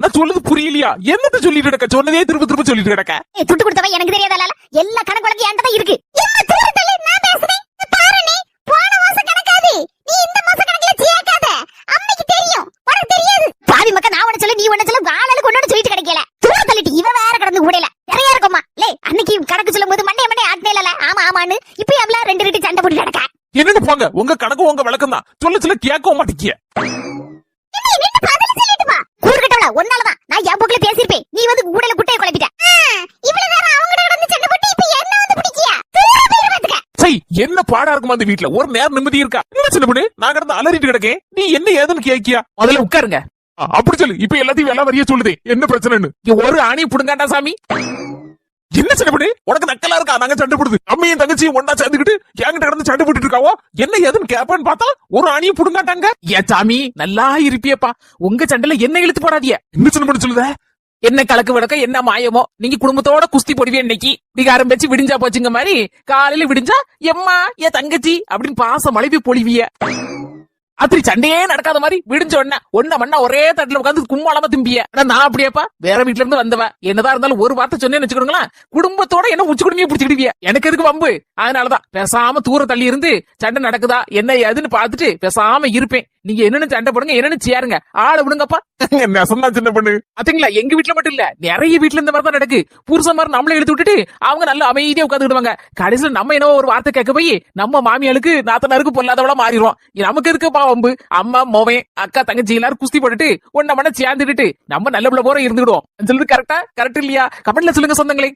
நான் சொல்றது புரியலையா? என்னத்த சொல்லிட்டு கிடக்க? சொன்னதே திரும்ப திரும்ப சொல்லிட்டு கிடக்க. துட்டு கொடுத்தவ எனக்கு தெரியாதல. எல்லா கணக்கு வழக்கு என்கிட்ட தான் இருக்கு. நான் பேசுறேன் பாரு. நீ போன மாசம் கணக்காது, நீ இந்த மாசம் கணக்குல சேர்க்காத. அம்மைக்கு தெரியும், உனக்கு தெரியாது. பாவி மக்கா, நான் உன்ன சொல்ல நீ உன்ன சொல்ல ஆளாளுக்கு ஒண்ணு சொல்லிட்டு கிடைக்கல. தூர தள்ளிட்டு இவ வேற கடந்து ஊடையில நிறைய இருக்குமா. லே அன்னைக்கு கணக்கு சொல்லும் போது மண்டே ஆட்னேல. ஆமா ஆமான்னு இப்ப அவள ரெண்டு ரெண்டு சண்டை போட்டு கிடக்க. என்னன்னு போங்க, உங்க கணக்கு உங்க விளக்கம் தான். சொல்ல கேட்க மாட்டேங்கிய. ஒன்னாலதான் நான் என் போக்குல பேசிருப்பேன். நீ வந்து ஊடல குட்டையை குழப்பிட்ட. இவ்வளவு நேரம் அவங்க கடந்து சண்டை போட்டு இப்ப என்ன வந்து பிடிக்கியா? சை, என்ன பாடா இருக்குமா அந்த வீட்டுல? ஒரு நேரம் நிம்மதி இருக்கா? என்ன சின்ன பொண்ணு, நான் கடந்து அலறிட்டு கிடக்கேன், நீ என்ன ஏதுன்னு கேக்கியா? முதல்ல உட்காருங்க. அப்படி சொல்லு. இப்ப எல்லாத்தையும் வேலை வரிய சொல்லுதே, என்ன பிரச்சனைன்னு. ஒரு ஆணி புடுங்காண்டா சாமி. என்ன சண்டை போடு? உனக்கு நக்கலா இருக்கா? நாங்க சண்டை போடுது. அம்மையும் தங்கச்சியும் ஒன்னா சேர்ந்துக்கிட்டு என்கிட்ட கடந்து சண்டை போட்டுட்டு இருக்காவோ. என்ன ஏதுன்னு கேப்பான்னு பார்த்தா ஒரு அணியும் புடுங்காட்டாங்க. ஏ சாமி, நல்லா இருப்பியப்பா. உங்க சண்டையில என்ன இழுத்து போடாதீங்க. என்ன சின்ன பொண்ணு சொல்லுத? என்ன கலக்கு விளக்க, என்ன மாயமோ, நீங்க குடும்பத்தோட குஸ்தி போடுவீங்க. இன்னைக்கு விகாரம் வச்சு விடிஞ்சா போச்சுங்க மாதிரி காலையில விடிஞ்சா எம்மா என் தங்கச்சி அப்படின்னு பாச மழைப்பி பொழிவிய. அப்படி சண்டையே நடக்காத மாதிரி விடிஞ்ச ஒன்ன மண்ணா ஒரே தட்டுல உட்காந்து கும்மாளமா திம்பிய. நான் அப்படியேப்பா வேற வீட்டுல இருந்து வந்தவ. என்னதான் இருந்தாலும் ஒரு வார்த்தை சொன்னேன்னு வச்சுக்கோங்களேன், குடும்பத்தோட என்ன உச்சி குடுமையை பிடிச்சிக்கிடுவிய. எனக்கு எதுக்கு வம்பு? அதனாலதான் பேசாம தூர தள்ளி இருந்து சண்டை நடக்குதா என்ன ஏதுன்னு பாத்துட்டு பேசாம இருப்பேன். நீங்க என்னன்னு சண்டை போடுங்க, என்னன்னு சேருங்க, ஆளை விடுங்கப்பா. நெசந்தா சின்ன பொண்ணு. பாத்தீங்களா, எங்க வீட்டுல மட்டும் இல்ல, நிறைய வீட்டுல இந்த மாதிரி தான் நடக்கு. புருஷன் மாதிரி நம்மள எடுத்து விட்டுட்டு அவங்க நல்ல அமைதியா உட்காந்துக்கிடுவாங்க. கடைசியில நம்ம என்ன ஒரு வார்த்தை கேட்க போய் நம்ம மாமியாளுக்கு நாத்தனாருக்கு பொல்லாதவளா மாறிடுவோம். நமக்கு எதுக்கு பாவம்பு? அம்மா மோவன் அக்கா தங்கச்சி எல்லாரும் குஸ்தி போட்டுட்டு ஒன்ன மண்ண சேர்ந்துட்டு நம்ம நல்ல பிள்ளை போற இருந்துடுவோம். சொல்றது கரெக்டா? கரெக்ட் இல்லையா? கமெண்ட்ல சொல்லுங்க சொந்தங்களே.